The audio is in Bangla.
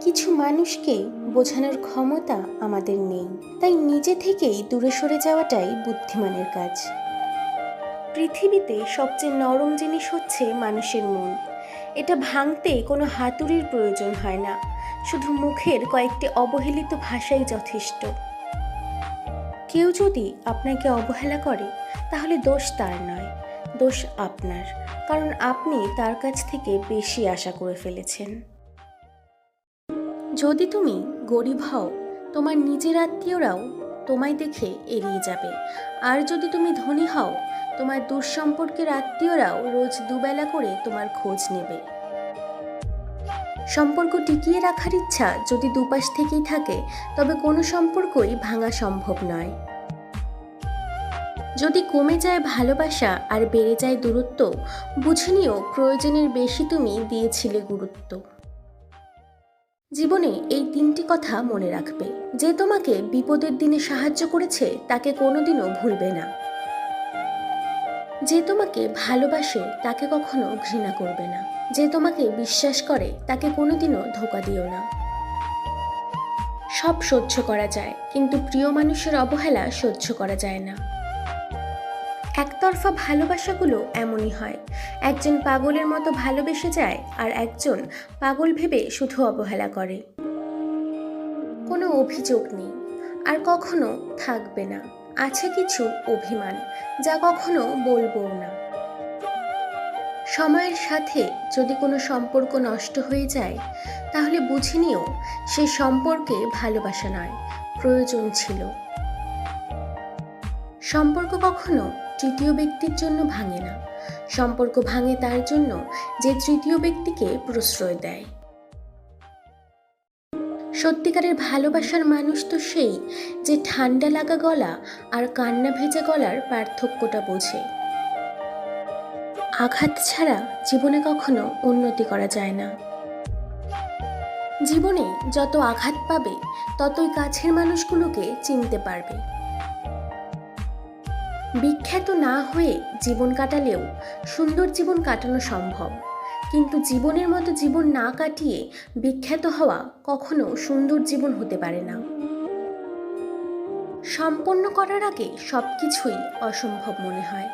কিছু মানুষকে বোঝানোর ক্ষমতা আমাদের নেই, তাই নিজে থেকেই দূরে সরে যাওয়াটাই বুদ্ধিমানের কাজ। পৃথিবীতে সবচেয়ে নরম জিনিস হচ্ছে মানুষের মন। এটা ভাঙতে কোনো হাতুড়ির প্রয়োজন হয় না, শুধু মুখের কয়েকটি অবহেলিত ভাষাই যথেষ্ট। কেউ যদি আপনাকে অবহেলা করে, তাহলে দোষ তার নয়, দোষ আপনার, কারণ আপনি তার কাছ থেকে বেশি আশা করে ফেলেছেন। যদি তুমি গরিব হও, তোমার নিজের আত্মীয়রাও তোমায় দেখে এড়িয়ে যাবে। আর যদি তুমি ধনী হও, তোমার দূরসম্পর্কের আত্মীয়রাও রোজ দুবেলা করে তোমার খোঁজ নেবে। সম্পর্ক টিকিয়ে রাখার ইচ্ছা যদি দুপাশ থেকেই থাকে, তবে কোনো সম্পর্কই ভাঙা সম্ভব নয়। যদি কমে যায় ভালোবাসা আর বেড়ে যায় দূরত্ব, বুঝে নিও প্রয়োজনের বেশি তুমি দিয়েছিলে গুরুত্ব। জীবনে এই তিনটি কথা মনে রাখবে: যে তোমাকে বিপদের দিনে সাহায্য করেছে তাকে কোনোদিনও ভুলবে না, যে তোমাকে ভালোবাসে তাকে কখনো ঘৃণা করবে না, যে তোমাকে বিশ্বাস করে তাকে কোনোদিনও ধোঁকা দিও না। সব সহ্য করা যায়, কিন্তু প্রিয় মানুষের অবহেলা সহ্য করা যায় না। একতরফা ভালোবাসাগুলো এমনই হয়, একজন পাগলের মতো ভালোবেসে যায় আর একজন পাগল ভেবে শুধু অবহেলা করে। কোনো অভিযোগ নেই, আর কখনো থাকবে না। আছে কিছু অভিমান, যা কখনো বলবো না। সময়ের সাথে যদি কোনো সম্পর্ক নষ্ট হয়ে যায়, তাহলে বুঝে নিও সেই সম্পর্কে ভালোবাসা নয়, প্রয়োজন ছিল। সম্পর্ক কখনো তৃতীয় ব্যক্তির জন্য ভাঙে না, সম্পর্ক ভাঙে তার জন্য যে তৃতীয় ব্যক্তিকে প্রশ্রয় দেয়। সত্যিকারের ভালোবাসার মানুষ তো সেই যে ঠান্ডা লাগা গলা আর কান্না ভেজা গলার পার্থক্যটা বোঝে। আঘাত ছাড়া জীবনে কখনো উন্নতি করা যায় না। জীবনে যত আঘাত পাবে, ততই কাছের মানুষগুলোকে চিনতে পারবে। বিখ্যাত না হয়ে জীবন কাটালেও সুন্দর জীবন কাটানো সম্ভব, কিন্তু জীবনের মতো জীবন না কাটিয়ে বিখ্যাত হওয়া কখনো সুন্দর জীবন হতে পারে না। সম্পন্ন করার আগে সবকিছুই অসম্ভব মনে হয়।